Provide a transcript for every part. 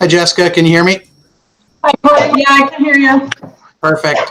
Hi, Jessica. Can you hear me? Yeah, I can hear you. Perfect.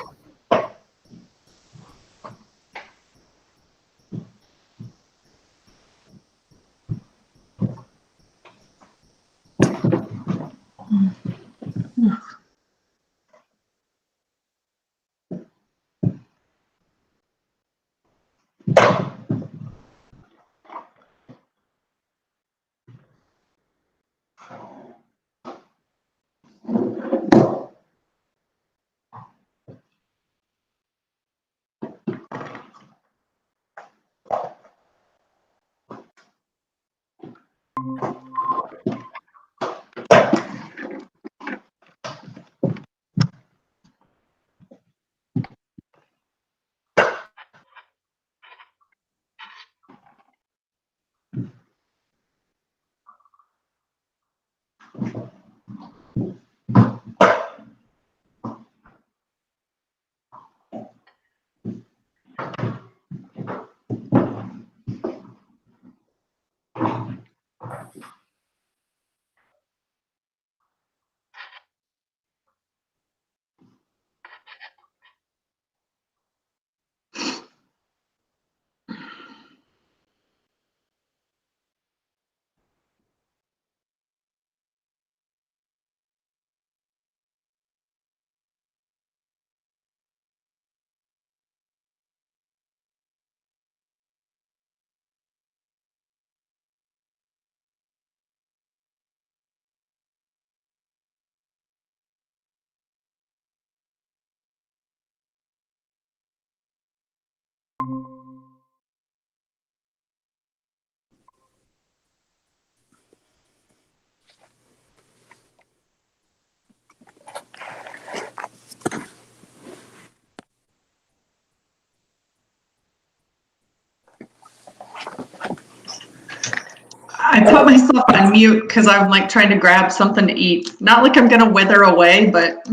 I put myself on mute because I'm like trying to grab something to eat. Not like I'm gonna wither away, but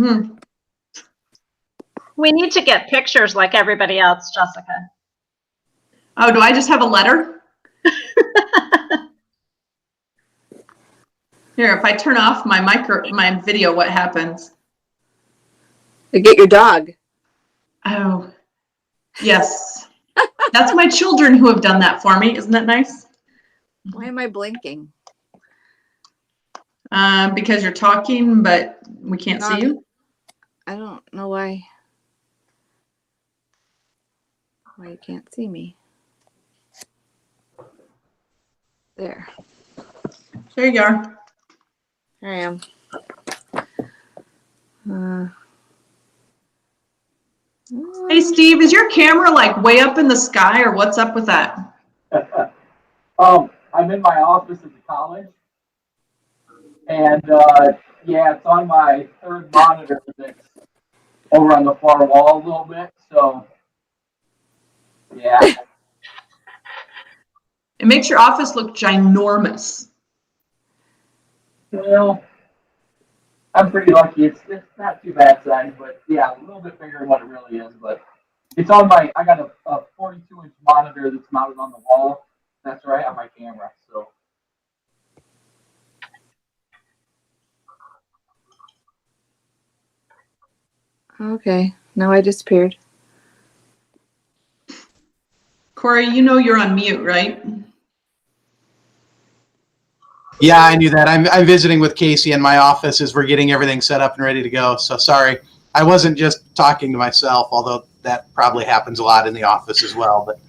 We need to get pictures like everybody else, Jessica. Oh, do I just have a letter? Here, if I turn off my video, what happens? To get your dog. Oh, yes. That's my children who have done that for me. Isn't that nice? Why am I blinking? Because you're talking, but we can't see you. I don't know why you can't see me. There. There you are. Here I am. Hey, Steve, is your camera like way up in the sky or what's up with that? I'm in my office at the college, and yeah, it's on my third monitor that's over on the far wall a little bit. So yeah, It makes your office look ginormous. well, I'm pretty lucky. It's not too bad size, but yeah, a little bit bigger than what it really is. But it's on I got a 42-inch monitor that's mounted on the wall. That's right on my camera. So. Okay. Now I disappeared. Corey, you know you're on mute, right? Yeah, I knew that. I'm visiting with Casey in my office as we're getting everything set up and ready to go. So sorry. I wasn't just talking to myself, although that probably happens a lot in the office as well. But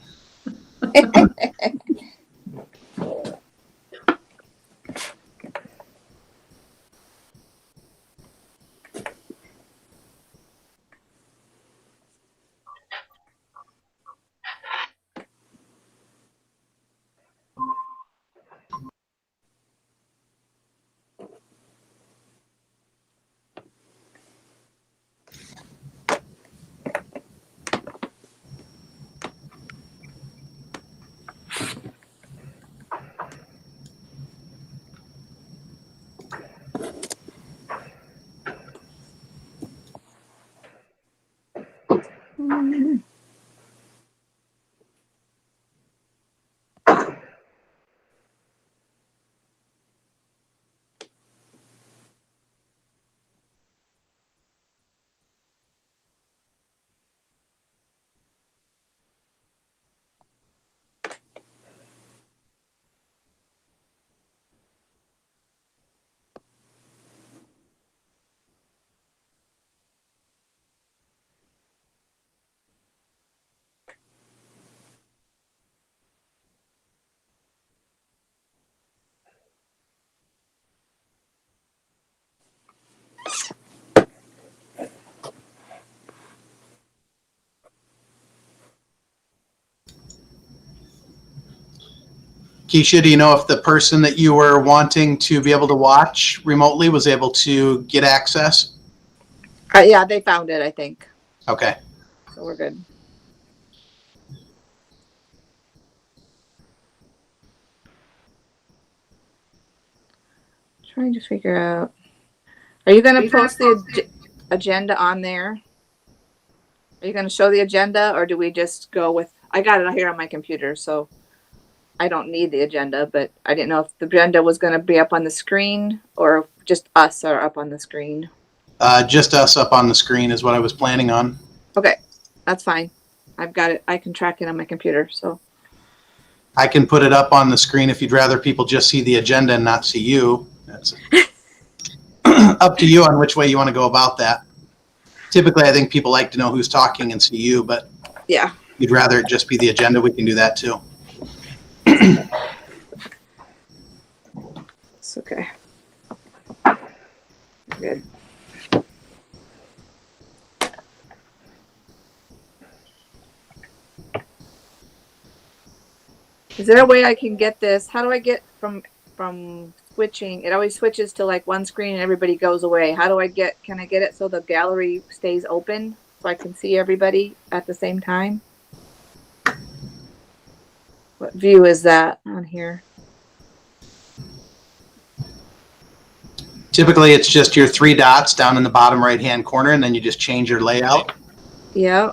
Keisha, do you know if the person that you were wanting to be able to watch remotely was able to get access? Yeah, they found it, I think. Okay. So we're good. Trying to figure out. Are you going to post the agenda on there? Are you going to show the agenda, or do we just go with? I got it here on my computer, so I don't need the agenda. But I didn't know if the agenda was going to be up on the screen, or just us are up on the screen. Just us up on the screen is what I was planning on. Okay, that's fine. I've got it. I can track it on my computer. So I can put it up on the screen if you'd rather people just see the agenda and not see you. That's up to you on which way you want to go about that. Typically, I think people like to know who's talking and see you, but yeah, if you'd rather it just be the agenda, we can do that too. it's okay. Good. Is there a way I can get this? How do I get from switching? It always switches to like one screen and everybody goes away. How do I get, can I get it so the gallery stays open so I can see everybody at the same time? What view is that on here? Typically, it's just your three dots down in the bottom right-hand corner, and then you just change your layout. Yeah.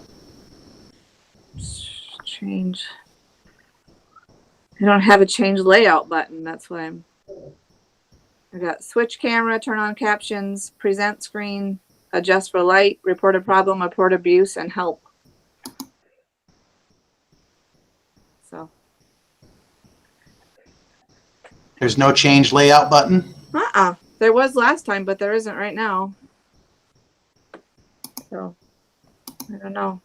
Change. I don't have a change layout button. That's what I got switch camera, turn on captions, present screen, adjust for light, report a problem, report abuse, and help. So. There's no change layout button. There was last time, but there isn't right now. So, I don't know.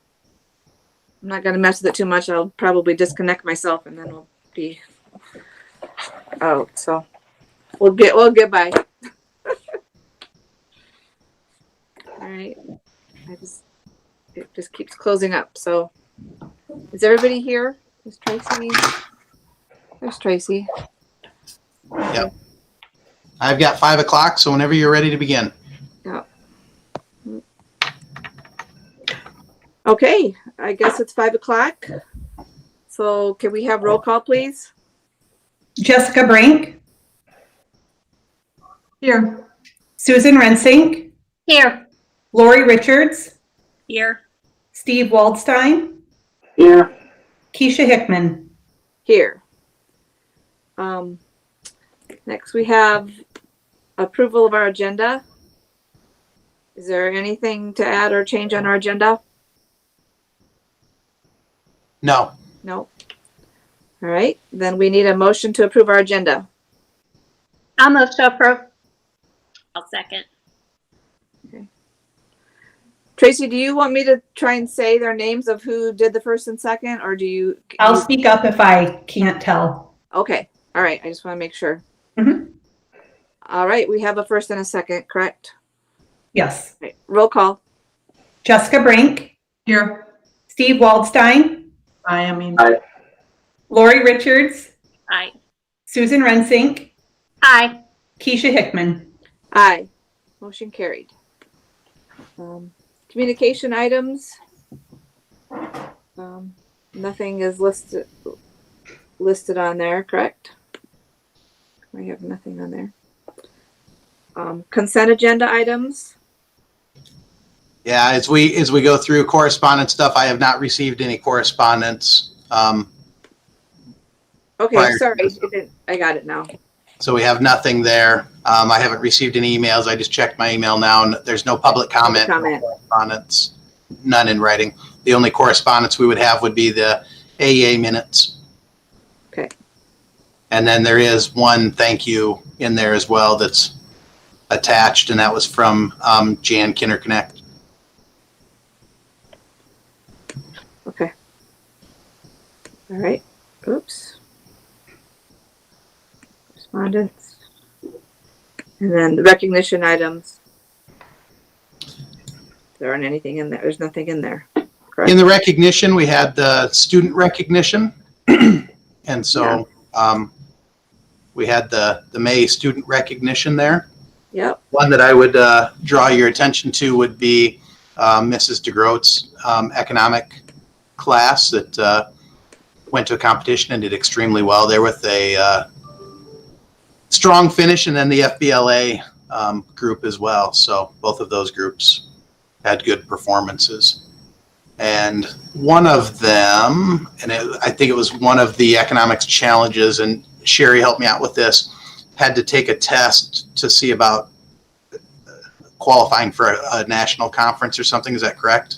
I'm not going to mess with it too much. I'll probably disconnect myself and then we'll be out. So, we'll get by. All right. It just keeps closing up. So, is everybody here? Is Tracy? There's Tracy. Yep. I've got 5 o'clock, so whenever you're ready to begin. Yeah. Okay, I guess it's 5 o'clock. So can we have roll call, please? Jessica Brink, Here. Susan Rensink, Here. Lori Richards, Here. Steve Waldstein, Here. Keisha Hickman. Here. Next we have approval of our agenda. Is there anything to add or change on our agenda? No. No. All right, then we need a motion to approve our agenda. I'll move to approve. I'll second. Tracy, do you want me to try and say their names of who did the first and second, or do you? I'll speak up if I can't tell. Okay, all right, I just want to make sure. Mhm. All right, we have a first and a second, correct? Yes. Right. Roll call. Jessica Brink, Here. Steve Waldstein, I mean. Aye. Lori Richards, Aye. Susan Rensink, Aye. Keisha Hickman. Aye. Motion carried. Communication items. Nothing is listed on there, correct? I have nothing on there. Consent agenda items. Yeah, as we go through correspondence stuff, I have not received any correspondence. Okay, Prior- sorry, I got it now. So we have nothing there. I haven't received any emails. I just checked my email now, and there's no public comment. Comment. Correspondence, none in writing. The only correspondence we would have would be the AEA minutes. Okay. And then there is one thank you in there as well that's attached, and that was from Jan Kinderknecht. Okay. All right. Oops. Correspondence. And then the recognition items. There aren't anything in there. There's nothing in there. Correct? In the recognition, we had the student recognition. And so we had the May student recognition there. Yep. One that I would draw your attention to would be Mrs. DeGroat's economic class that went to a competition and did extremely well there with a strong finish, and then the FBLA group as well. So both of those groups had good performances. And one of them, and I think it was one of the economics challenges, and Sherry helped me out with this, had to take a test to see about qualifying for a national conference or something. Is that correct?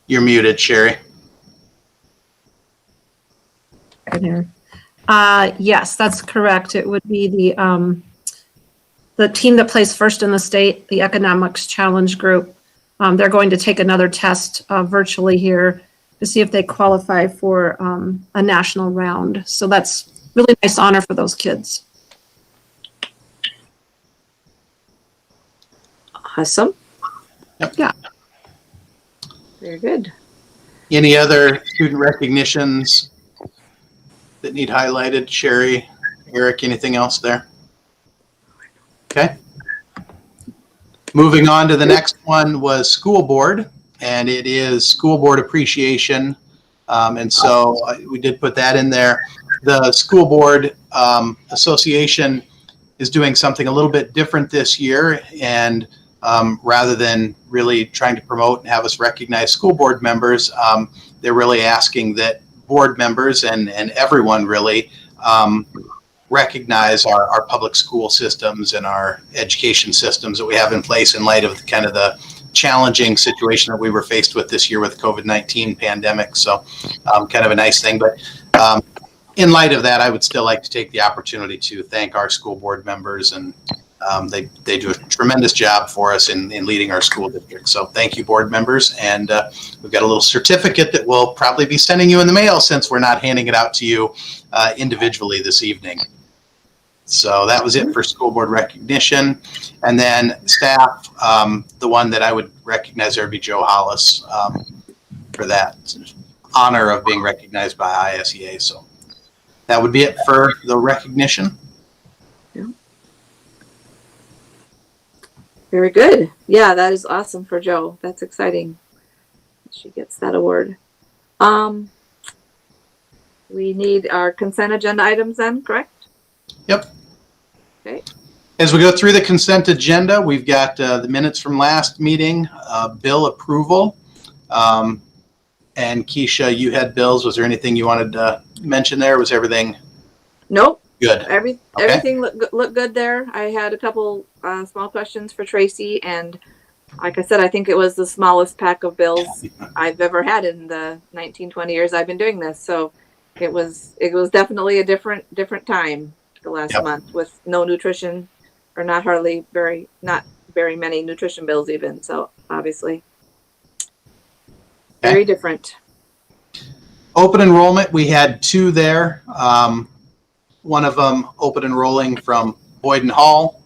You're muted, Sherry. Yes, that's correct. It would be the team that plays first in the state, the Economics Challenge Group. They're going to take another test virtually here to see if they qualify for a national round. So that's really nice honor for those kids. Awesome. Yep. Yeah. Very good. Any other student recognitions that need highlighted? Sherry, Eric, anything else there? Okay. Moving on to the next one was school board, and it is school board appreciation. And so we did put that in there. The school board association is doing something a little bit different this year, and rather than really trying to promote and have us recognize school board members, they're really asking that board members and everyone really recognize our public school systems and our education systems that we have in place in light of kind of the challenging situation that we were faced with this year with the COVID-19 pandemic. So kind of a nice thing. But in light of that, I would still like to take the opportunity to thank our school board members, and they do a tremendous job for us in leading our school district. So thank you, board members. And we've got a little certificate that we'll probably be sending you in the mail since we're not handing it out to you individually this evening. So that was it for school board recognition. And then staff, the one that I would recognize there would be Joe Hollis for that honor of being recognized by ISEA. So that would be it for the recognition. Very good. Yeah, that is awesome for Joe. That's exciting. She gets that award. We need our consent agenda items then, correct? Yep. Okay. As we go through the consent agenda, we've got the minutes from last meeting, bill approval. And Keisha, you had bills. Was there anything you wanted to mention there? Was everything Nope. good? Everything looked good there. I had a couple small questions for Tracy, and like I said, I think it was the smallest pack of bills I've ever had in the 19-20 years I've been doing this. So it was definitely a different time the last month with no nutrition, or not very many nutrition bills even. So obviously very different. Open enrollment, we had two there. One of them open enrolling from Boyden Hall,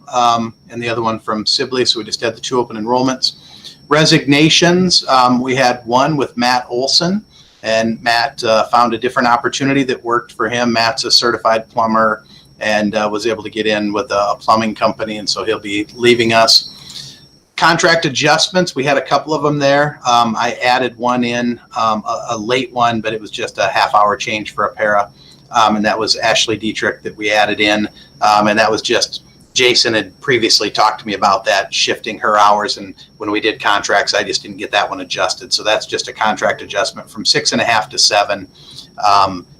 and the other one from Sibley. So we just had the two open enrollments. Resignations, we had one with Matt Olson, and Matt found a different opportunity that worked for him. Matt's a certified plumber and was able to get in with a plumbing company, and so he'll be leaving us. Contract adjustments, we had a couple of them there. I added one in, a late one, but it was just a half-hour change for a para. And that was Ashley Dietrich that we added in. And that was just, Jason had previously talked to me about that, shifting her hours. And when we did contracts, I just didn't get that one adjusted. So that's just a contract adjustment from 6.5 to 7.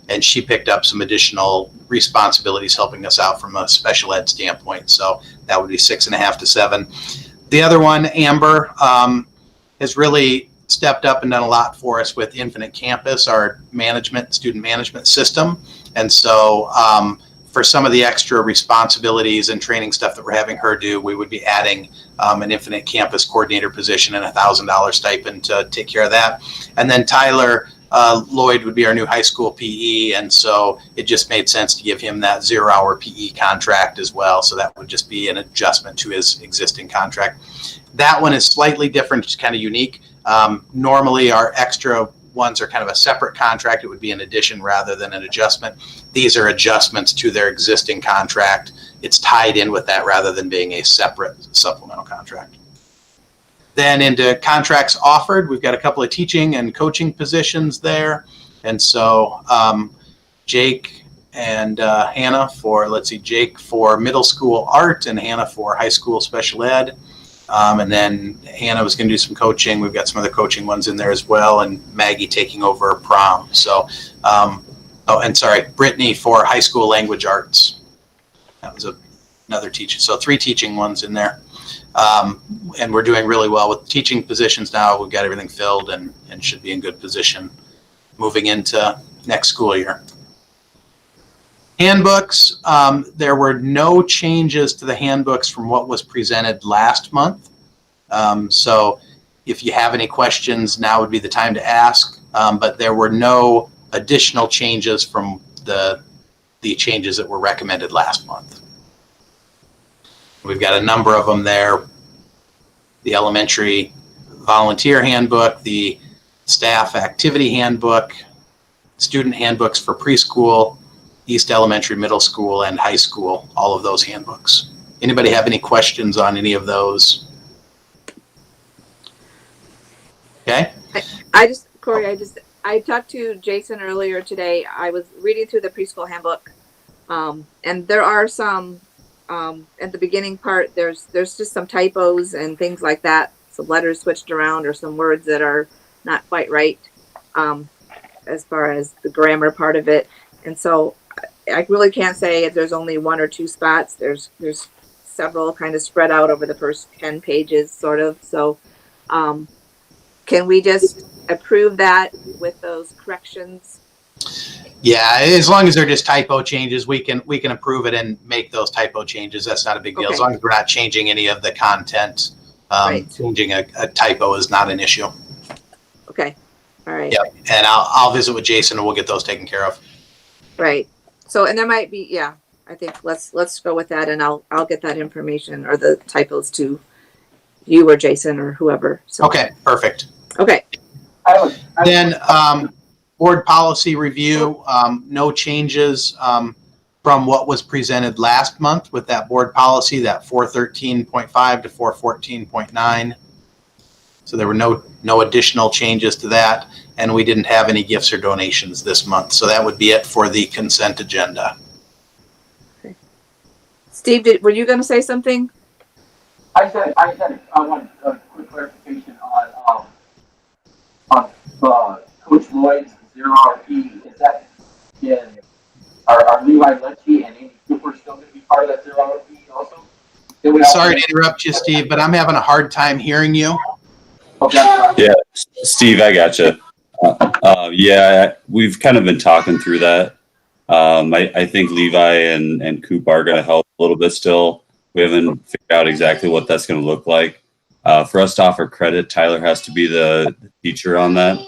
And she picked up some additional responsibilities helping us out from a special ed standpoint. So that would be 6.5 to 7. The other one, Amber, has really stepped up and done a lot for us with Infinite Campus, our student management system. And so for some of the extra responsibilities and training stuff that we're having her do, we would be adding an Infinite Campus coordinator position and $1,000 stipend to take care of that. And then Tyler Lloyd would be our new high school PE. And so it just made sense to give him that 0-hour PE contract as well. So that would just be an adjustment to his existing contract. That one is slightly different, just kind of unique. Normally our extra $1 ones are kind of a separate contract. It would be an addition rather than an adjustment. These are adjustments to their existing contract. It's tied in with that rather than being a separate supplemental contract. Then into contracts offered, we've got a couple of teaching and coaching positions there. And so Jake and Hannah for, Jake for middle school art and Hannah for high school special ed. And then Hannah was going to do some coaching. We've got some other coaching ones in there as well. And Maggie taking over prom. So, Brittany for high school language arts. That was another teacher. So 3 teaching ones in there. And we're doing really well with teaching positions now. We've got everything filled and should be in good position moving into next school year. Handbooks, there were no changes to the handbooks from what was presented last month. So if you have any questions, now would be the time to ask. But there were no additional changes from the changes that were recommended last month. We've got a number of them there. The elementary volunteer handbook, the staff activity handbook, student handbooks for preschool, East Elementary, middle school, and high school, all of those handbooks. Anybody have any questions on any of those? Okay. Corey, I talked to Jason earlier today. I was reading through the preschool handbook, and there are some, at the beginning part, there's just some typos and things like that. Some letters switched around or some words that are not quite right, as far as the grammar part of it. And so I really can't say if there's only 1 or 2 spots. There's several kind of spread out over the first 10 pages, sort of. So, can we just approve that with those corrections? Yeah, as long as they're just typo changes, we can approve it and make those typo changes. That's not a big deal. Okay. As long as we're not changing any of the content, Right. changing a typo is not an issue. Okay. All right. Yep. And I'll visit with Jason and we'll get those taken care of. Right. So, and there might be, yeah, I think let's go with that, and I'll get that information or the typos to you or Jason or whoever. So. Okay, perfect. Okay. Then board policy review, no changes from what was presented last month with that board policy, that 413.5 to 414.9. So there were no additional changes to that, and we didn't have any gifts or donations this month. So that would be it for the consent agenda. Okay. Steve, were you going to say something? I want a quick clarification on Coach Lloyd's 0 RP. Is that are Levi Lecce and Amy Cooper still going to be part of that 0 RP also? Sorry to interrupt you, Steve, but I'm having a hard time hearing you. Okay. Yeah, Steve, I gotcha. Yeah, we've kind of been talking through that. I think Levi and Coop are going to help a little bit still. We haven't figured out exactly what that's going to look like. For us to offer credit, Tyler has to be the teacher on that.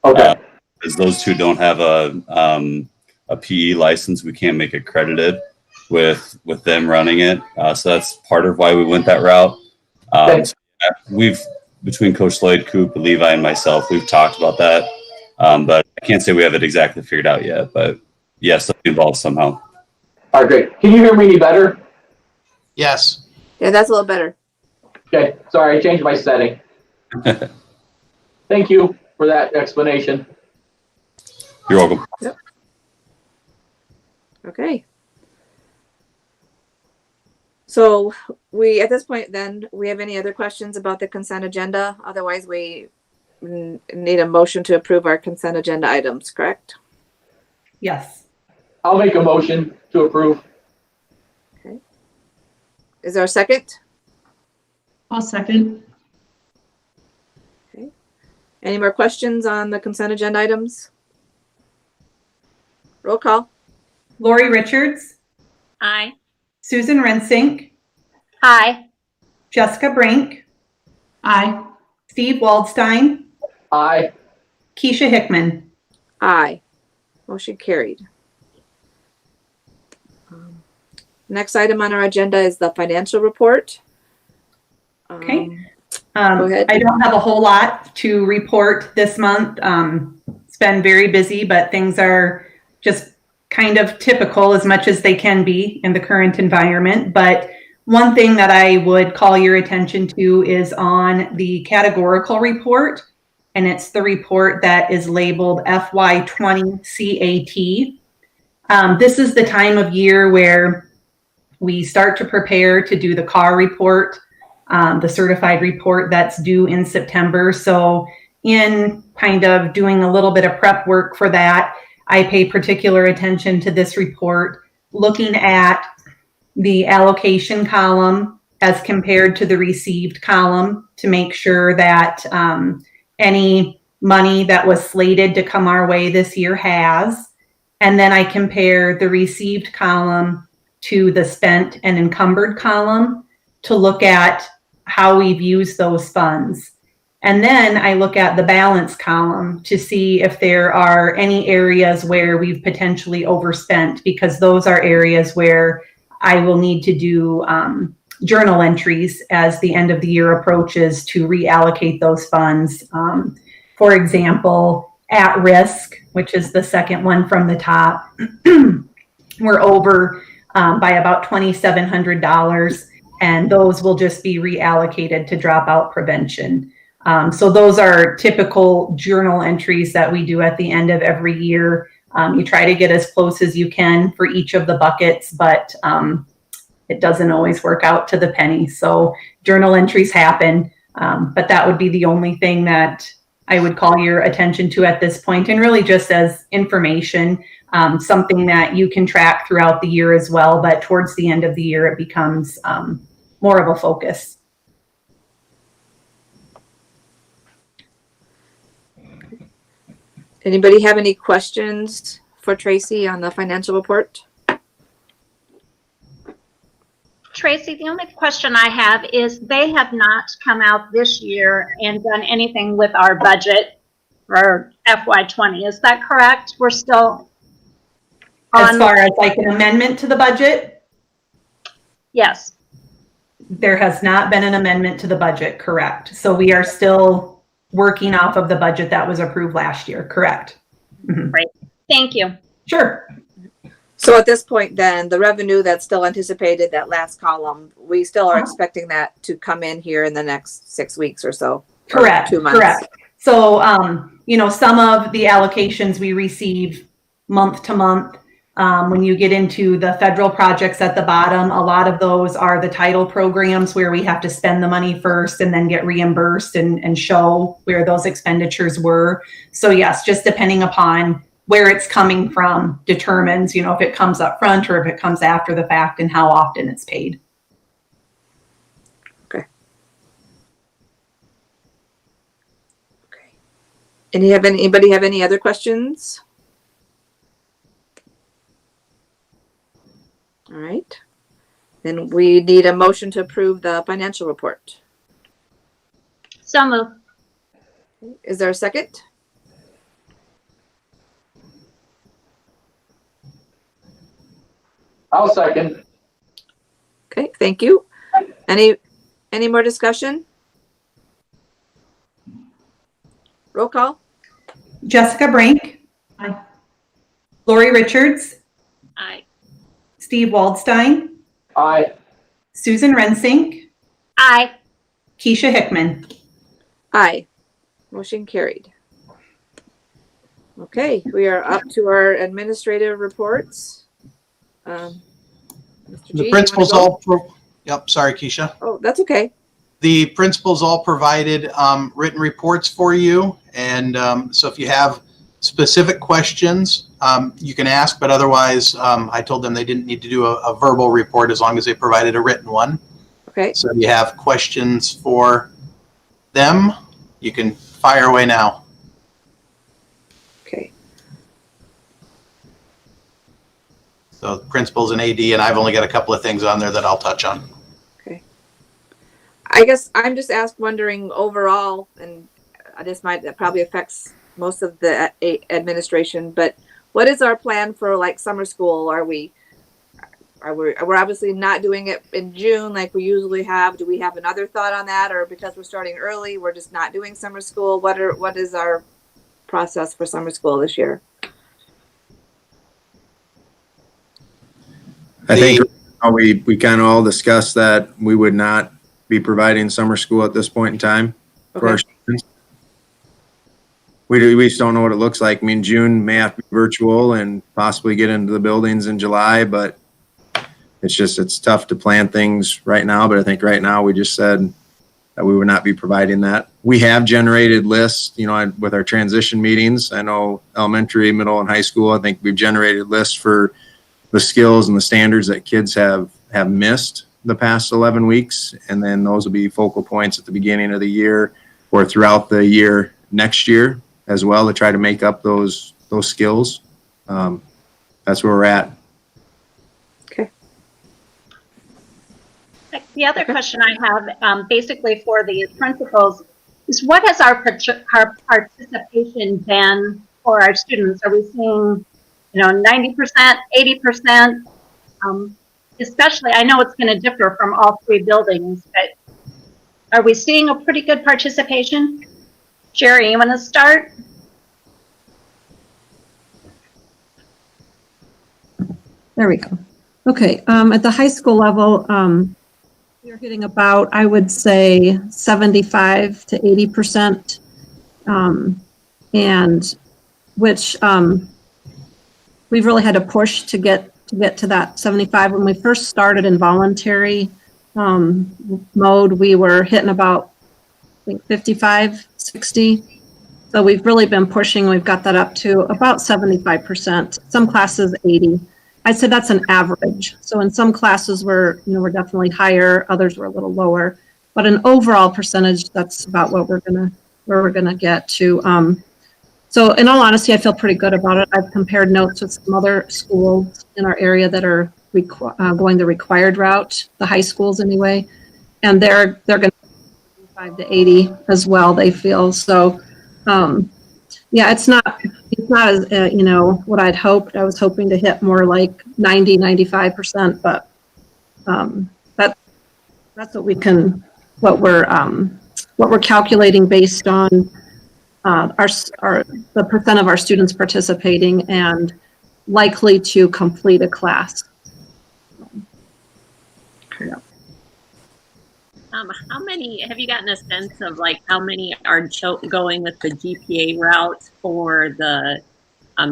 Okay. Because those two don't have a PE license, we can't make it credited with them running it. So that's part of why we went that route. So we've between Coach Lloyd, Coop, Levi, and myself, we've talked about that. But I can't say we have it exactly figured out yet. But yes, they'll be involved somehow. All right, great. Can you hear me any better? Yes. Yeah, that's a little better. Okay, sorry, I changed my setting. Thank you for that explanation. You're welcome. Okay. So at this point then, we have any other questions about the consent agenda? Otherwise, we need a motion to approve our consent agenda items, correct? Yes. I'll make a motion to approve. Okay. Is there a second? I'll second. Okay. Any more questions on the consent agenda items? Roll call. Lori Richards, Aye. Susan Rensink, Aye. Jessica Brink, Aye. Steve Waldstein, Aye. Keisha Hickman. Aye. Motion carried. Next item on our agenda is the financial report. Okay. Go ahead. I don't have a whole lot to report this month. It's been very busy, but things are just kind of typical as much as they can be in the current environment. But one thing that I would call your attention to is on the categorical report, and it's the report that is labeled FY20 CAT. This is the time of year where we start to prepare to do the CAR report, the certified report that's due in September. So in kind of doing a little bit of prep work for that, I pay particular attention to this report, looking at the allocation column as compared to the received column to make sure that any money that was slated to come our way this year has. And then I compare the received column to the spent and encumbered column to look at how we've used those funds. And then I look at the balance column to see if there are any areas where we've potentially overspent, because those are areas where I will need to do journal entries as the end of the year approaches to reallocate those funds. For example, at risk, which is the second one from the top, we're over by about $2,700, and those will just be reallocated to dropout prevention. So those are typical journal entries that we do at the end of every year. You try to get as close as you can for each of the buckets, but it doesn't always work out to the penny. So journal entries happen, but that would be the only thing that I would call your attention to at this point, and really just as information, something that you can track throughout the year as well, but towards the end of the year, it becomes more of a focus. Anybody have any questions for Tracy on the financial report? Tracy, the only question I have is they have not come out this year and done anything with our budget for FY20. Is that correct? We're still As far as like an amendment to the budget, Yes. there has not been an amendment to the budget, correct? So we are still working off of the budget that was approved last year, correct? Mhm. Thank you. Sure. So at this point, then, the revenue that's still anticipated, that last column, we still are expecting that to come in here in the next 6 weeks or so. or Correct, 2 months. correct. So, some of the allocations we receive month to month. When you get into the federal projects at the bottom, a lot of those are the title programs where we have to spend the money first and then get reimbursed and show where those expenditures were. So yes, just depending upon where it's coming from determines, if it comes up front or if it comes after the fact and how often it's paid. Anybody have any other questions? All right. Then we need a motion to approve the financial report. So moved. Is there a second? I'll second. Okay, thank you. Any more discussion? Roll call. Jessica Brink. Aye. Lori Richards. Aye. Steve Waldstein. Aye. Susan Rensink. Aye. Keisha Hickman. Aye. Motion carried. Okay, we are up to our administrative reports. Mr. G, The you principals wanna go? all, yep, sorry, Keisha. Oh, that's okay. The principals all provided written reports for you. And so if you have specific questions, you can ask, but otherwise, I told them they didn't need to do a verbal report as long as they provided a written one. Okay, So if you have questions for them, you can fire away now. okay. So the principals and AD, and I've only got a couple of things on there that I'll touch on. I guess I'm just wondering overall, and that probably affects most of the administration, but what is our plan for like summer school? we're obviously not doing it in June like we usually have. Do we have another thought on that, or because we're starting early, we're just not doing summer school? What is our process for summer school this year? I think we kind of all discussed that we would not be providing summer school at this point in time for our students. We just don't know what it looks like. I mean, June may have to be virtual and possibly get into the buildings in July, but it's tough to plan things right now. But I think right now we just said that we would not be providing that. We have generated lists, with our transition meetings. I know elementary, middle, and high school, I think we've generated lists for the skills and the standards that kids have missed the past 11 weeks. And then those will be focal points at the beginning of the year or throughout the year next year as well, to try to make up those skills. That's where we're at. Okay. The other question I have, basically for the principals, is what has our participation been for our students? Are we seeing 90%, 80%, especially, I know it's going to differ from all three buildings, but are we seeing a pretty good participation? Jerry, you want to start? There we go. Okay, at the high school level, we're getting about, I would say, 75 to 80%, and which we've really had to push to get to that 75. When we first started in voluntary mode, we were hitting about, I think, 55, 60. So we've really been pushing. We've got that up to about 75%. Some classes 80. I'd say that's an average. So in some classes we're definitely higher, others were a little lower, but an overall percentage, that's about what we're gonna get to. So in all honesty, I feel pretty good about it. I've compared notes with some other schools in our area that are going the required route, the high schools anyway, and they're going to 75 to 80 as well, they feel. So yeah, it's not as what I'd hoped. I was hoping to hit more like 90, 95%, but that's what we're calculating based on the percent of our students participating and likely to complete a class. How many, have you gotten a sense of like how many are going with the GPA route or the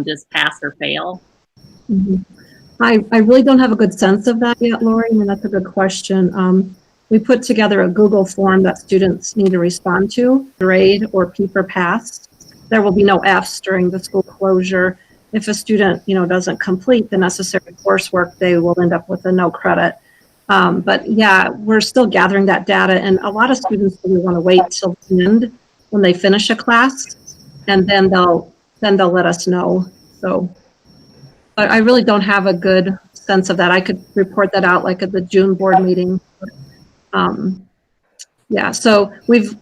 just pass or fail? Mm-hmm. I really don't have a good sense of that yet, Lori, and that's a good question. We put together a Google form that students need to respond to, grade or P for pass. There will be no Fs during the school closure. If a student, doesn't complete the necessary coursework, they will end up with a no credit. But yeah, we're still gathering that data, and a lot of students really want to wait till the end when they finish a class, and then they'll let us know. So, but I really don't have a good sense of that. I could report that out like at the June board meeting. Yeah, so we've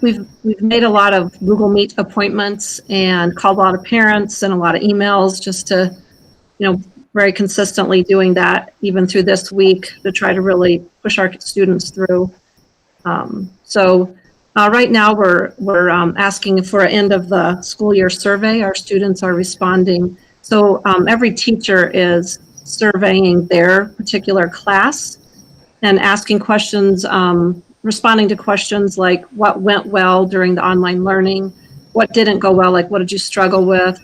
made a lot of Google Meet appointments and called a lot of parents and a lot of emails just to, very consistently doing that even through this week to try to really push our students through. So right now we're asking for an end of the school year survey. Our students are responding. So every teacher is surveying their particular class and asking questions, responding to questions like what went well during the online learning, what didn't go well, like what did you struggle with?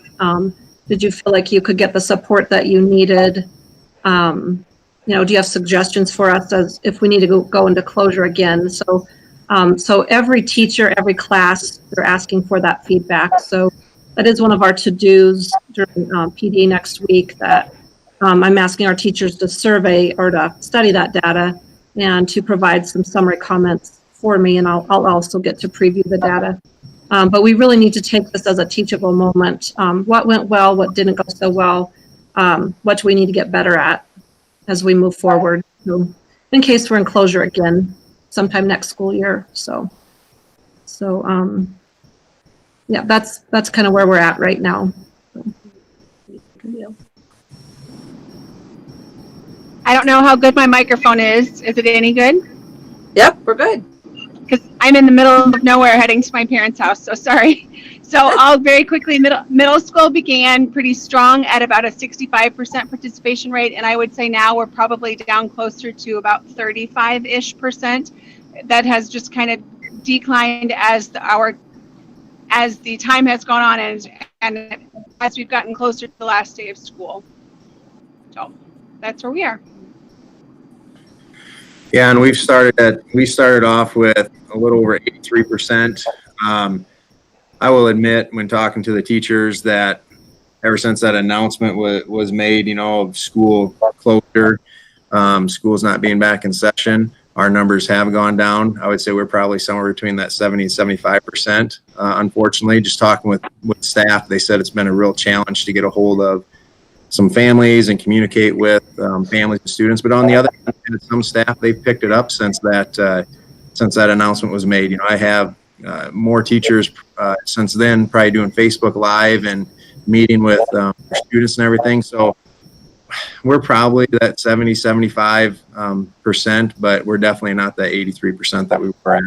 Did you feel like you could get the support that you needed? Do you have suggestions for us as if we need to go into closure again? So every teacher, every class, they're asking for that feedback. So that is one of our to-dos during PD next week, that I'm asking our teachers to survey or to study that data and to provide some summary comments for me, and I'll also get to preview the data. But we really need to take this as a teachable moment. What went well, what didn't go so well, what do we need to get better at as we move forward, in case we're in closure again sometime next school year. So yeah, that's kind of where we're at right now. I don't know how good my microphone is. Is it any good? Yep, we're good. Because I'm in the middle of nowhere heading to my parents' house, so sorry. So I'll very quickly, middle school began pretty strong at about a 65% participation rate, and I would say now we're probably down closer to about 35-ish%. That has just kind of declined as the time has gone on and as we've gotten closer to the last day of school. So that's where we are. Yeah, and we started off with a little over 83%. I will admit, when talking to the teachers, that ever since that announcement was made, of school closure, schools not being back in session, our numbers have gone down. I would say we're probably somewhere between that 70 and 75%. Unfortunately, just talking with staff, they said it's been a real challenge to get a hold of some families and communicate with families and students. But on the other hand, some staff, they've picked it up since that announcement was made. I have more teachers since then, probably doing Facebook Live and meeting with students and everything. So we're probably that 70, 75%, but we're definitely not that 83% that we were at.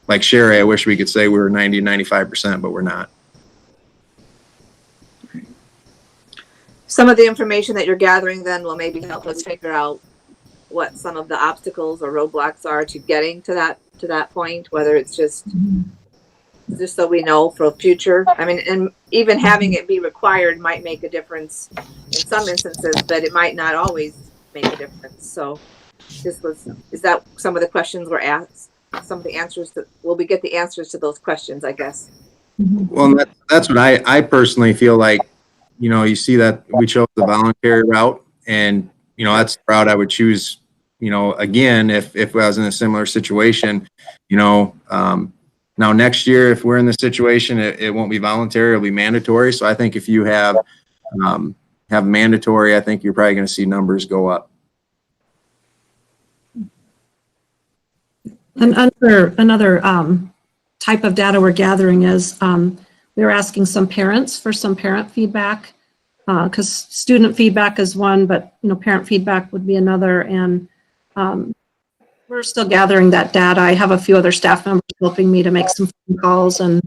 Like Sherry, I wish we could say we were 90, 95%, but we're not. Some of the information that you're gathering then will maybe help us figure out what some of the obstacles or roadblocks are to getting to that point, whether it's just so we know for the future. I mean, and even having it be required might make a difference in some instances, but it might not always make a difference. So is that some of the questions were asked? Some of the answers that will we get the answers to those questions, I guess. Well, that's what I personally feel like. You see that we chose the voluntary route, and that's the route I would choose. Again, if I was in a similar situation, now next year, if we're in this situation, it won't be voluntary; it'll be mandatory. So I think if you have mandatory, I think you're probably going to see numbers go up. And another type of data we're gathering is we were asking some parents for some parent feedback, because student feedback is one, but parent feedback would be another. And we're still gathering that data. I have a few other staff members helping me to make some phone calls, and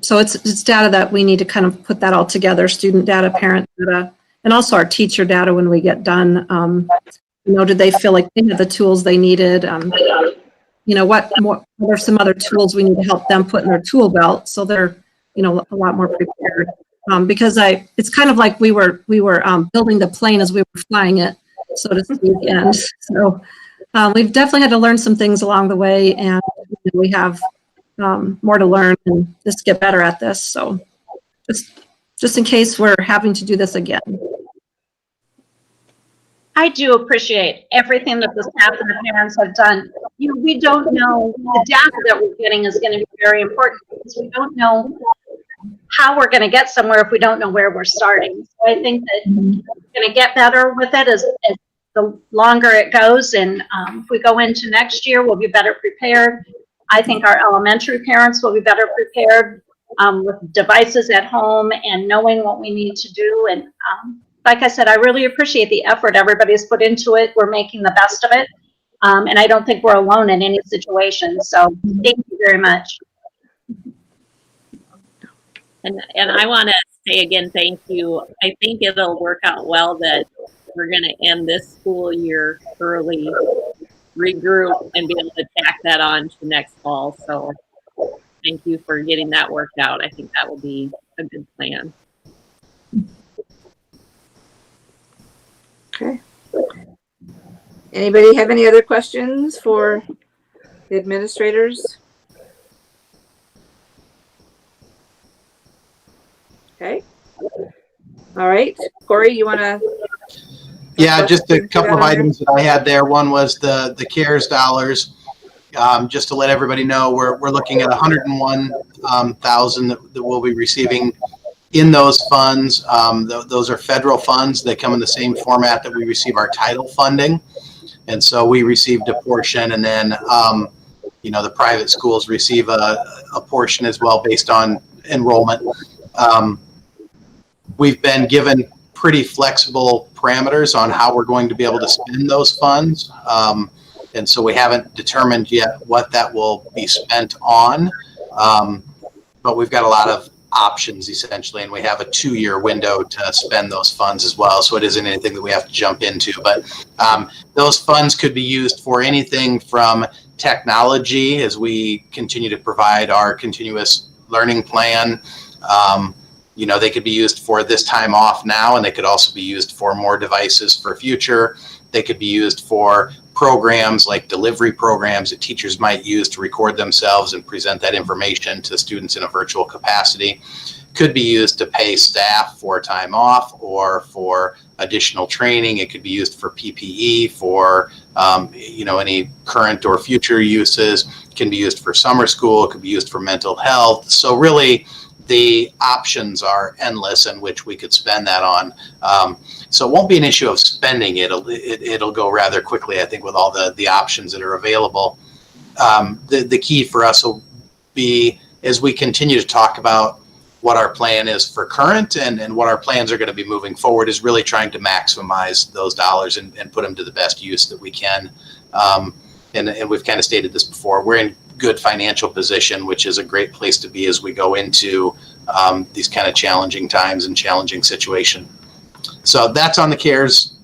so it's data that we need to kind of put that all together: student data, parent data, and also our teacher data when we get done. Did they feel like they had the tools they needed? What are some other tools we need to help them put in their tool belt so they're, a lot more prepared? Because it's kind of like we were building the plane as we were flying it, so to speak. And so we've definitely had to learn some things along the way, and we have more to learn and just get better at this. So just in case we're having to do this again. I do appreciate everything that the staff and the parents have done. We don't know, the data that we're getting is going to be very important because we don't know how we're going to get somewhere if we don't know where we're starting. So I think that we're going to get better with it as the longer it goes. And if we go into next year, we'll be better prepared. I think our elementary parents will be better prepared with devices at home and knowing what we need to do. And like I said, I really appreciate the effort everybody's put into it. We're making the best of it. And I don't think we're alone in any situation. So thank you very much. And I want to say again, thank you. I think it'll work out well that we're going to end this school year early, regroup, and be able to tack that on to next fall. So thank you for getting that worked out. I think that will be a good plan. Okay. Anybody have any other questions for the administrators? Okay. All right. Corey, you want to? Yeah, just a couple of items that I had there. One was the CARES dollars. Just to let everybody know, we're looking at 101,000 that we'll be receiving in those funds. Those are federal funds. They come in the same format that we receive our title funding. And so we received a portion, and then, the private schools receive a portion as well based on enrollment. We've been given pretty flexible parameters on how we're going to be able to spend those funds. And so we haven't determined yet what that will be spent on. But we've got a lot of options essentially, and we have a 2-year window to spend those funds as well. So it isn't anything that we have to jump into, but those funds could be used for anything from technology as we continue to provide our continuous learning plan. They could be used for this time off now, and they could also be used for more devices for future. They could be used for programs like delivery programs that teachers might use to record themselves and present that information to students in a virtual capacity. Could be used to pay staff for time off or for additional training. It could be used for PPE, for any current or future uses. It can be used for summer school. It could be used for mental health. So really, the options are endless in which we could spend that on. So it won't be an issue of spending it. It'll go rather quickly, I think, with all the options that are available. The key for us will be, as we continue to talk about what our plan is for current and what our plans are going to be moving forward, is really trying to maximize those dollars and put them to the best use that we can. And we've kind of stated this before. We're in good financial position, which is a great place to be as we go into these kind of challenging times and challenging situation. So that's on the CARES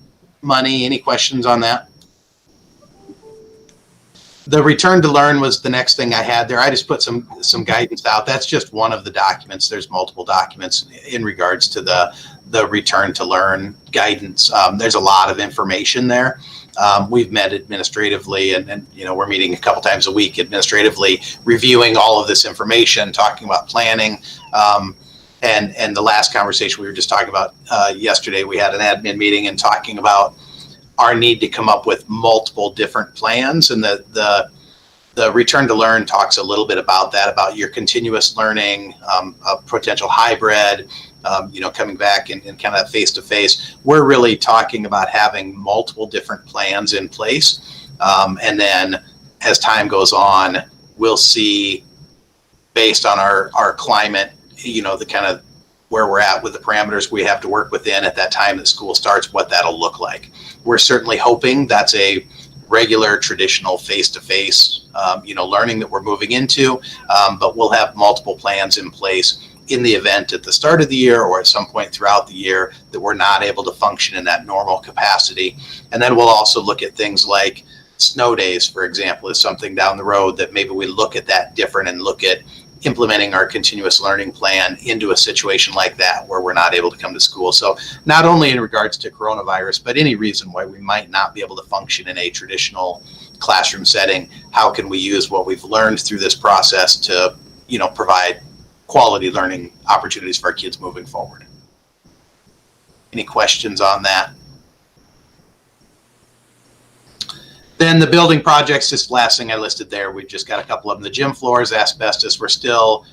money. Any questions on that? The return to learn was the next thing I had there. I just put some guidance out. That's just one of the documents. There's multiple documents in regards to the return to learn guidance. There's a lot of information there. We've met administratively, and we're meeting a couple times a week administratively, reviewing all of this information, talking about planning. And the last conversation we were just talking about yesterday, we had an admin meeting and talking about our need to come up with multiple different plans. And the return to learn talks a little bit about that, about your continuous learning, a potential hybrid, coming back and kind of face to face. We're really talking about having multiple different plans in place. And then as time goes on, we'll see, based on our climate, the kind of where we're at with the parameters we have to work within at that time that school starts, what that'll look like. We're certainly hoping that's a regular, traditional face-to-face, learning that we're moving into, but we'll have multiple plans in place in the event at the start of the year or at some point throughout the year that we're not able to function in that normal capacity. And then we'll also look at things like snow days, for example, is something down the road that maybe we look at that different and look at implementing our continuous learning plan into a situation like that where we're not able to come to school. So not only in regards to coronavirus, but any reason why we might not be able to function in a traditional classroom setting, how can we use what we've learned through this process to, provide quality learning opportunities for our kids moving forward. Any questions on that? Then the building projects, this last thing I listed there, we've just got a couple of them. The gym floors, asbestos, we're still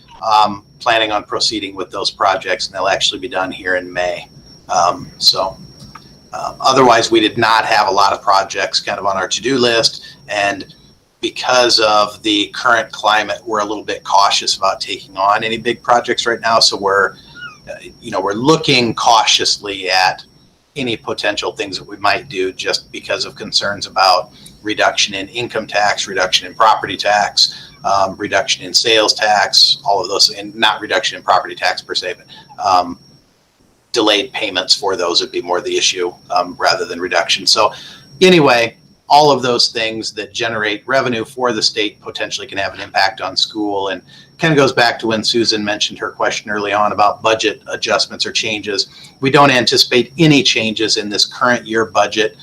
planning on proceeding with those projects, and they'll actually be done here in May. Otherwise, we did not have a lot of projects kind of on our to-do list, and because of the current climate, we're a little bit cautious about taking on any big projects right now. So we're looking cautiously at any potential things that we might do just because of concerns about reduction in income tax, reduction in property tax, reduction in sales tax, all of those, and not reduction in property tax per se, but delayed payments for those would be more the issue rather than reduction. So anyway, all of those things that generate revenue for the state potentially can have an impact on school, and kind of goes back to when Susan mentioned her question early on about budget adjustments or changes. We don't anticipate any changes in this current year budget.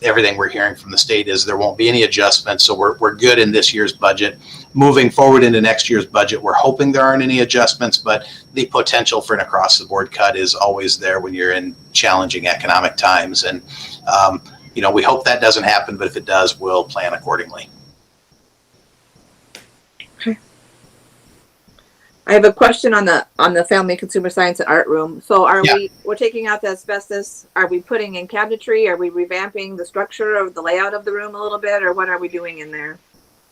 Everything we're hearing from the state is there won't be any adjustments, so we're good in this year's budget. Moving forward into next year's budget, we're hoping there aren't any adjustments, but the potential for an across-the-board cut is always there when you're in challenging economic times. And we hope that doesn't happen, but if it does, we'll plan accordingly. Okay. I have a question on the Family Consumer Science and Art Room. So we're taking out the asbestos. Are we putting in cabinetry? Are we revamping the structure of the layout of the room a little bit, or what are we doing in there?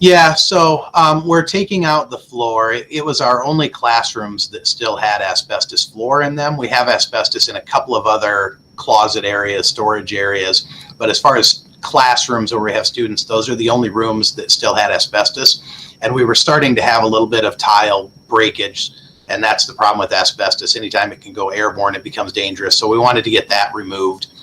Yeah, so we're taking out the floor. It was our only classrooms that still had asbestos floor in them. We have asbestos in a couple of other closet areas, storage areas, but as far as classrooms where we have students, those are the only rooms that still had asbestos. And we were starting to have a little bit of tile breakage, and that's the problem with asbestos. Anytime it can go airborne, it becomes dangerous. So we wanted to get that removed.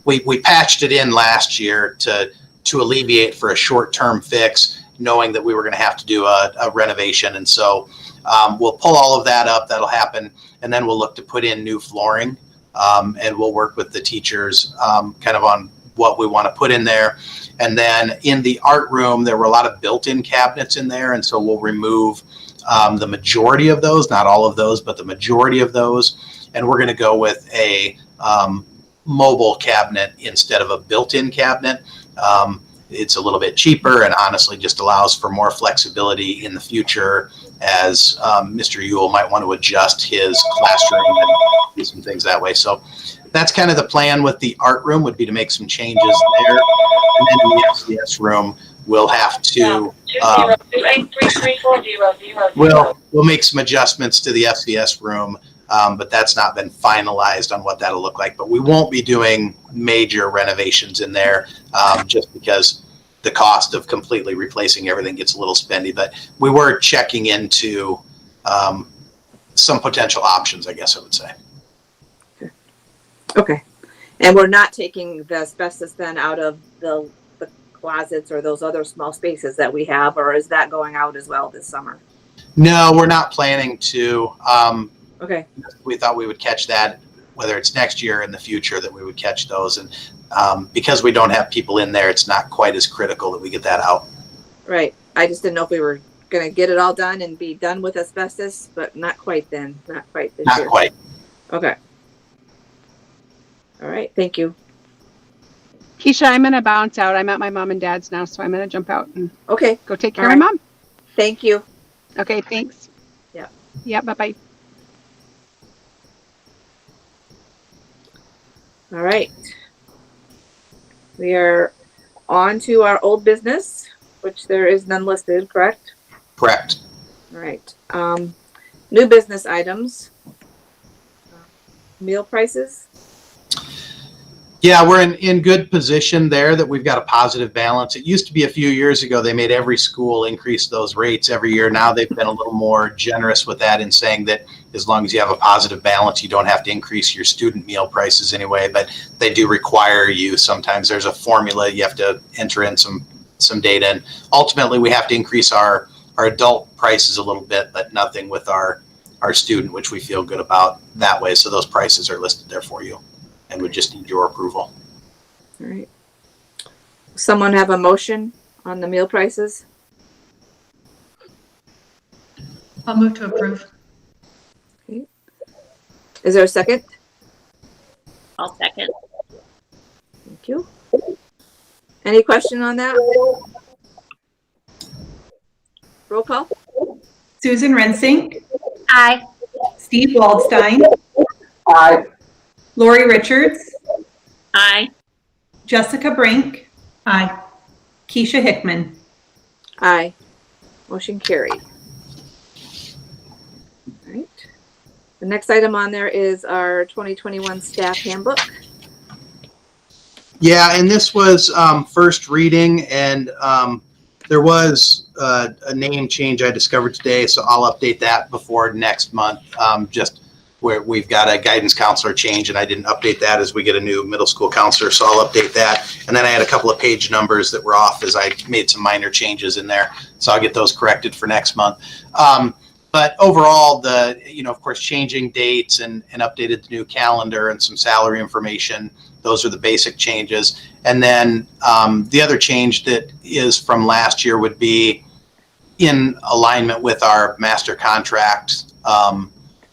We patched it in last year to alleviate for a short-term fix, knowing that we were going to have to do a renovation. And so we'll pull all of that up. That'll happen. And then we'll look to put in new flooring. And we'll work with the teachers kind of on what we want to put in there. And then in the art room, there were a lot of built-in cabinets in there. And so we'll remove the majority of those, not all of those, but the majority of those. And we're going to go with a mobile cabinet instead of a built-in cabinet. It's a little bit cheaper and honestly just allows for more flexibility in the future as Mr. Ewell might want to adjust his classroom and do some things that way. So that's kind of the plan with the art room, would be to make some changes there. And then in the FCS room, we'll have to we'll make some adjustments to the FCS room. But that's not been finalized on what that'll look like. But we won't be doing major renovations in there just because the cost of completely replacing everything gets a little spendy. But we were checking into some potential options, I guess I would say. Okay. And we're not taking the asbestos then out of the closets or those other small spaces that we have, or is that going out as well this summer? No, we're not planning to. Okay. We thought we would catch that, whether it's next year or in the future, that we would catch those. And because we don't have people in there, it's not quite as critical that we get that out. Right. I just didn't know if we were going to get it all done and be done with asbestos, but not quite then. Not quite this year. Not quite. Okay. All right. Thank you. Keisha, I'm gonna bounce out. I'm at my mom and dad's now, so I'm gonna jump out and Okay. go take care All of my mom. Thank you. Okay, thanks. Yeah. Yeah, bye-bye. All right. We are on to our old business, which there is none listed, correct? Correct. All right. New business items. Meal prices. Yeah, we're in good position there that we've got a positive balance. It used to be a few years ago, they made every school increase those rates every year. Now they've been a little more generous with that in saying that as long as you have a positive balance, you don't have to increase your student meal prices anyway, but they do require you. Sometimes there's a formula, you have to enter in some data, and ultimately we have to increase our adult prices a little bit, but nothing with our student, which we feel good about that way. So those prices are listed there for you and would just need your approval. All right. Someone have a motion on the meal prices? I'll move to approve. Okay. Is there a second? I'll second. Thank you. Any question on that? Roll call. Susan Rensink, Aye. Steve Waldstein, Aye. Lori Richards, Aye. Jessica Brink, Aye. Keisha Hickman. Aye. Motion carried. All right. The next item on there is our 2021 staff handbook. Yeah, and this was first reading, and there was a name change I discovered today, so I'll update that before next month. Just where we've got a guidance counselor change, and I didn't update that as we get a new middle school counselor, so I'll update that. And then I had a couple of page numbers that were off as I made some minor changes in there, so I'll get those corrected for next month. But overall, of course, changing dates and updated the new calendar and some salary information. Those are the basic changes. And then the other change that is from last year would be in alignment with our master contract.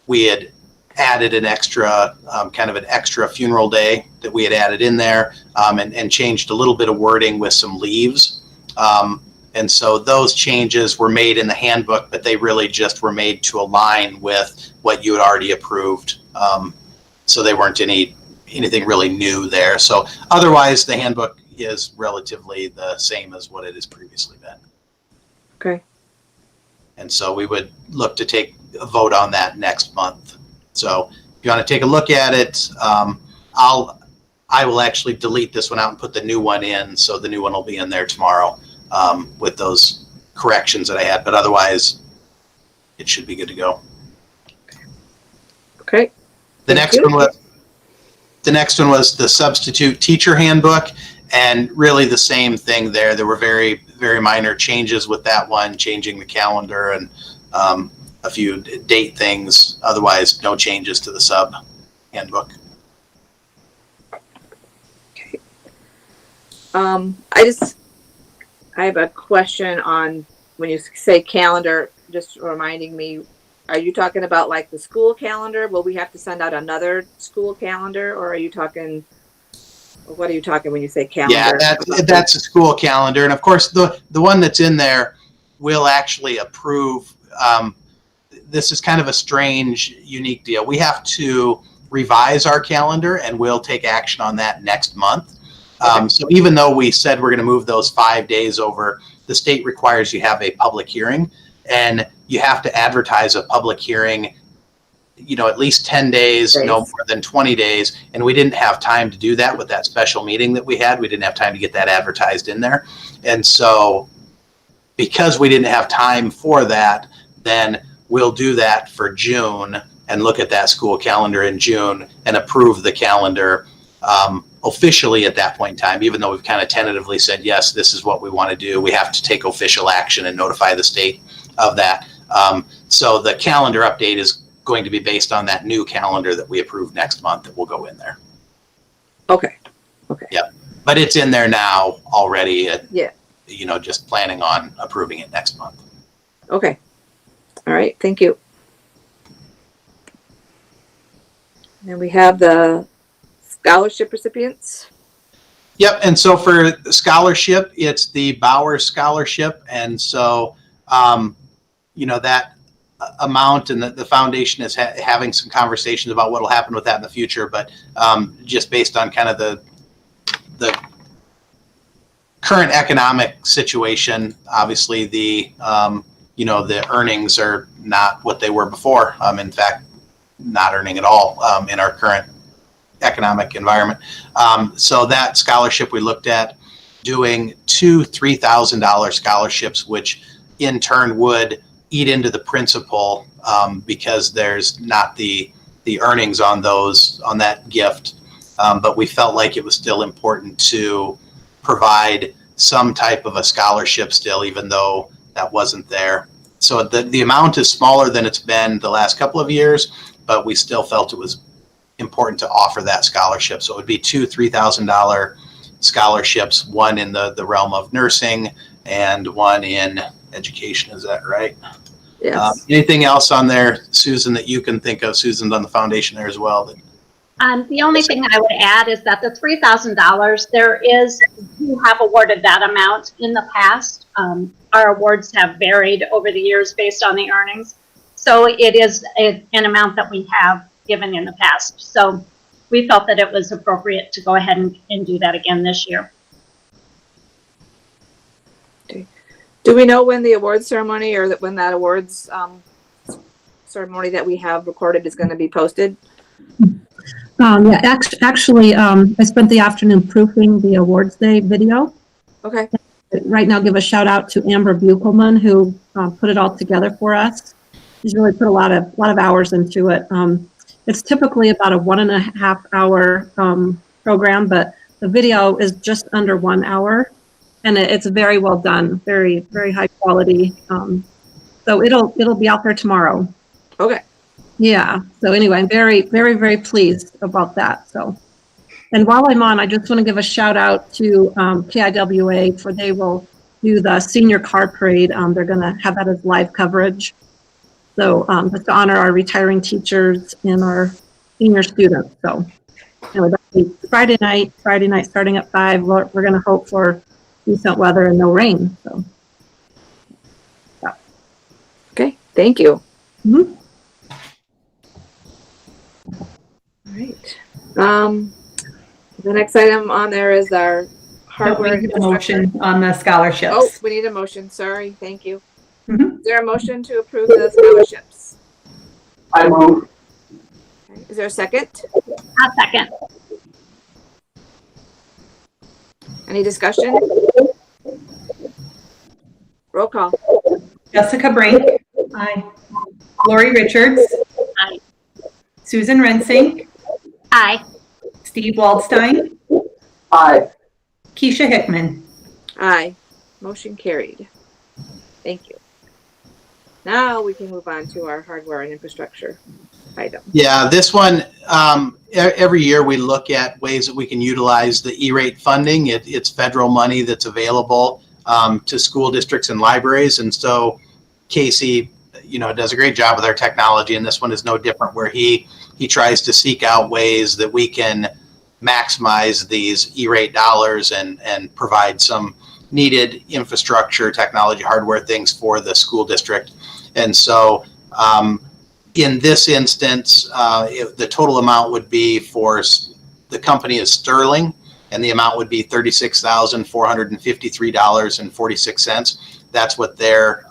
We had added an extra, kind of an extra funeral day that we had added in there, and changed a little bit of wording with some leaves. And so those changes were made in the handbook, but they really just were made to align with what you had already approved. So they weren't anything really new there. So otherwise, the handbook is relatively the same as what it has previously been. Okay. And so we would look to take a vote on that next month. So if you want to take a look at it, I will actually delete this one out and put the new one in. So the new one will be in there tomorrow with those corrections that I had. But otherwise, it should be good to go. Okay. The Thank next you. one was the substitute teacher handbook, and really the same thing there. There were very, very minor changes with that one, changing the calendar and a few date things. Otherwise, no changes to the sub handbook. Okay. I have a question on when you say calendar, just reminding me, are you talking about like the school calendar? Will we have to send out another school calendar, or are you talking, what are you talking when you say calendar? Yeah, that's a school calendar. And of course, the one that's in there will actually approve. This is kind of a strange, unique deal. We have to revise our calendar, and we'll take action on that next month. So even though we said we're going to move those 5 days over, the state requires you have a public hearing, and you have to advertise a public hearing, at least 10 days, no more than 20 days. And we didn't have time to do that with that special meeting that we had. We didn't have time to get that advertised in there. And so because we didn't have time for that, then we'll do that for June and look at that school calendar in June and approve the calendar officially at that point in time. Even though we've kind of tentatively said, yes, this is what we want to do, we have to take official action and notify the state of that. So the calendar update is going to be based on that new calendar that we approve next month that will go in there. Okay. Okay. Yep. But it's in there now already. Yeah. Just planning on approving it next month. Okay. All right. Thank you. And we have the scholarship recipients. Yep. And so for scholarship, it's the Bauer Scholarship. And so, that amount, and the foundation is having some conversations about what will happen with that in the future. But just based on kind of the current economic situation, obviously the earnings are not what they were before. In fact, not earning at all in our current economic environment. So that scholarship, we looked at doing 2 $3,000 scholarships, which in turn would eat into the principal because there's not the earnings on that gift. But we felt like it was still important to provide some type of a scholarship still, even though that wasn't there. So the amount is smaller than it's been the last couple of years, but we still felt it was important to offer that scholarship. So it would be 2 $3,000 scholarships, one in the realm of nursing and one in education. Is that right? Yes. Anything else on there, Susan, that you can think of? Susan's on the foundation there as well. The only thing I would add is that the $3,000, you have awarded that amount in the past. Our awards have varied over the years based on the earnings. So it is an amount that we have given in the past. So we felt that it was appropriate to go ahead and do that again this year. Okay. Do we know when the awards ceremony, or when that awards ceremony that we have recorded is going to be posted? Yeah, actually, I spent the afternoon proofing the awards day video. Okay. Right now, give a shout out to Amber Buchelman, who put it all together for us. She's really put a lot of hours into it. It's typically about a 1.5 hour program, but the video is just under 1 hour, and it's very well done, very, very high quality. So it'll be out there tomorrow. Okay. Yeah. So anyway, I'm very, very, very pleased about that. So, and while I'm on, I just want to give a shout out to KIWA, for they will do the senior car parade. They're going to have that as live coverage. So just to honor our retiring teachers and our senior students. So anyway, that'll be Friday night starting at 5. We're going to hope for decent weather and no rain. So. Yeah. Okay. Thank you. Mm-hmm. All right. The next item on there is our hardware. We need a motion on the scholarships. Oh, we need a motion. Sorry. Thank you. Mhm. Is there a motion to approve the scholarships? I move. Okay. Is there a second? I'll second. Any discussion? Roll call. Jessica Brink. Aye. Lori Richards. Aye. Susan Rensing. Aye. Steve Waldstein. Aye. Keisha Hickman. Aye. Motion carried. Thank you. Now we can move on to our hardware and infrastructure item. Yeah, this one, every year we look at ways that we can utilize the E-rate funding. It's federal money that's available to school districts and libraries. And so Casey, does a great job with our technology. And this one is no different, where he tries to seek out ways that we can maximize these E-rate dollars and provide some needed infrastructure, technology, hardware things for the school district. And so in this instance, the total amount would be for the company is Sterling, and the amount would be $36,453.46. That's what their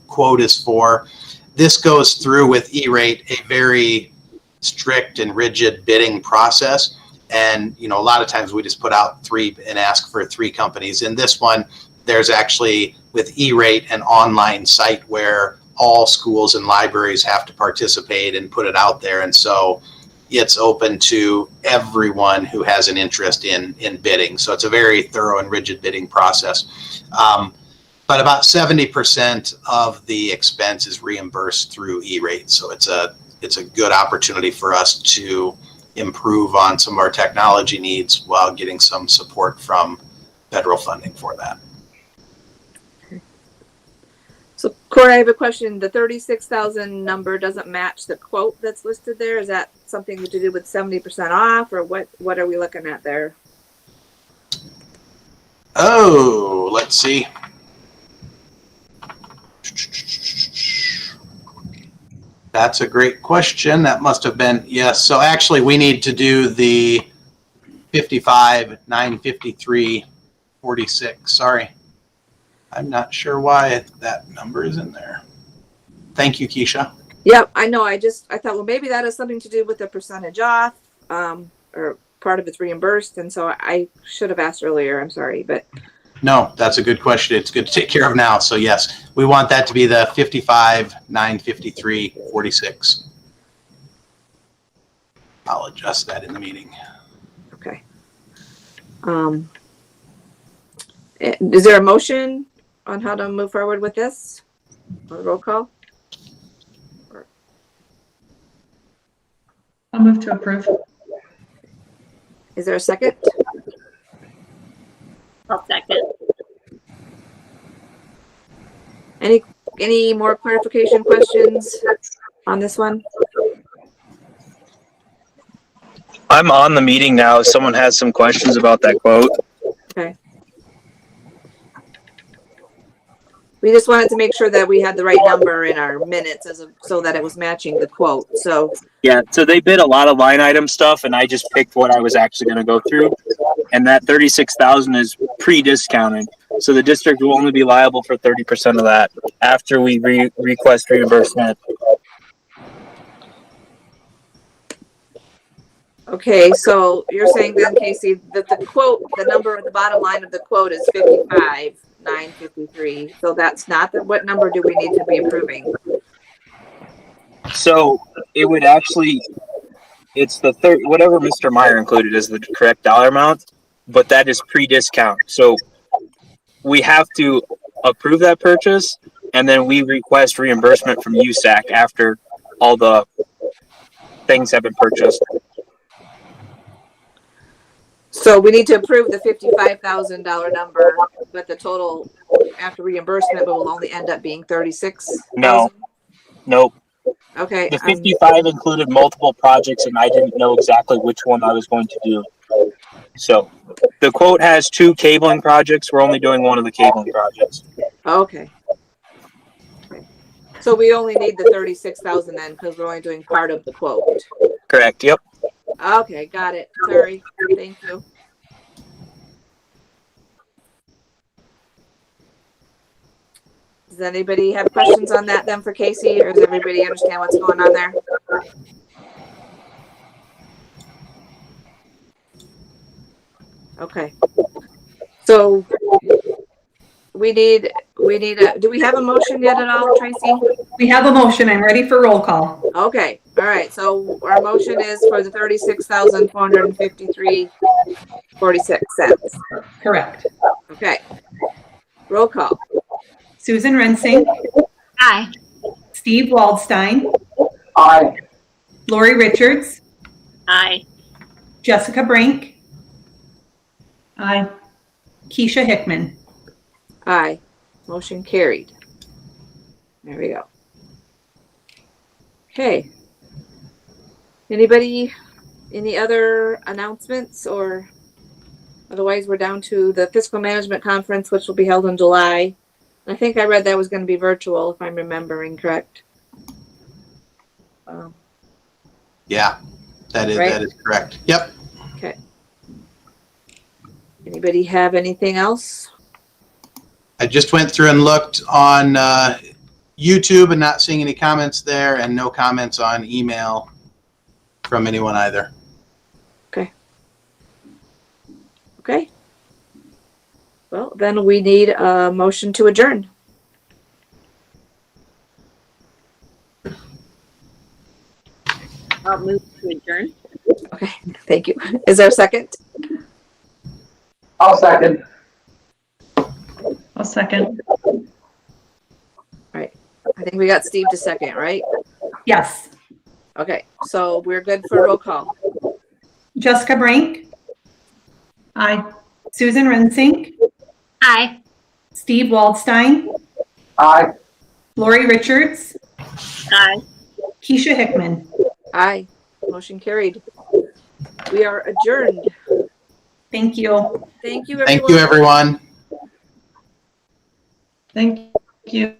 quote is for. This goes through with E-rate, a very strict and rigid bidding process. And, a lot of times we just put out 3 and ask for 3 companies. In this one, there's actually with E-rate an online site where all schools and libraries have to participate and put it out there. And so it's open to everyone who has an interest in bidding. So it's a very thorough and rigid bidding process. But about 70% of the expense is reimbursed through E-rate. So it's a good opportunity for us to improve on some of our technology needs while getting some support from federal funding for that. So Corey, I have a question. The 36,000 number doesn't match the quote that's listed there. Is that something to do with 70% off, or what are we looking at there? Oh, let's see. That's a great question. That must have been, yes. So actually we need to do the 55,953.46. Sorry. I'm not sure why that number is in there. Thank you, Keisha. Yep, I know. I thought, well, maybe that has something to do with the percentage off, or part of it's reimbursed. And so I should have asked earlier. I'm sorry, but No, that's a good question. It's good to take care of now. So yes, we want that to be the 55,953.46. I'll adjust that in the meeting. okay. Is there a motion on how to move forward with this? Or roll call? I'll move to approve. Is there a second? I'll second. Any more clarification questions on this one? I'm on the meeting now. If someone has some questions about that quote. Okay. We just wanted to make sure that we had the right number in our minutes so that it was matching the quote. So Yeah, so they bid a lot of line item stuff, and I just picked what I was actually going to go through. And that 36,000 is pre-discounted, so the district will only be liable for 30% of that after we request reimbursement. okay, so you're saying then, Casey, that the quote, the number at the bottom line of the quote is 55,953. So that's not what number do we need to be approving? So it would actually, it's the whatever Mr. Meyer included is the correct dollar amount, but that is pre-discount. So we have to approve that purchase, and then we request reimbursement from USAC after all the things have been purchased. So we need to approve the $55,000 number, but the total after reimbursement will only end up being 36,000? No, nope. Okay. The 55 included multiple projects, and I didn't know exactly which one I was going to do. So the quote has 2 cabling projects. We're only doing one of the cabling projects. Okay. So we only need the 36,000 then, because we're only doing part of the quote. Correct. Yep. Okay, got it. Sorry. Thank you. Does anybody have questions on that then for Casey, or does everybody understand what's going on there? Okay. So we need do we have a motion yet at all, Tracy? We have a motion. I'm ready for roll call. Okay, all right. So our motion is for the 36,453.46. Correct. Okay. Roll call. Susan Rensing, Aye. Steve Waldstein, Aye. Lori Richards, Aye. Jessica Brink, Aye. Keisha Hickman. Aye. Motion carried. There we go. Okay. Anybody, any other announcements, or otherwise we're down to the fiscal management conference, which will be held in July. I think I read that was going to be virtual, if I'm remembering correct. Yeah, that Right. is correct. Yep. Okay. Anybody have anything else? I just went through and looked on YouTube and not seeing any comments there, and no comments on email from anyone either. Okay. Well, then we need a motion to adjourn. I'll move to adjourn. Okay, thank you. Is there a second? I'll second. I'll second. I think we got Steve to second, right? Yes. Okay, so we're good for roll call. Jessica Brink, Aye. Susan Rensing, Aye. Steve Waldstein, Aye. Lori Richards, Aye. Keisha Hickman. Aye. Motion carried. We are adjourned. Thank you. Thank you, everyone. Thank you, everyone. Thank you.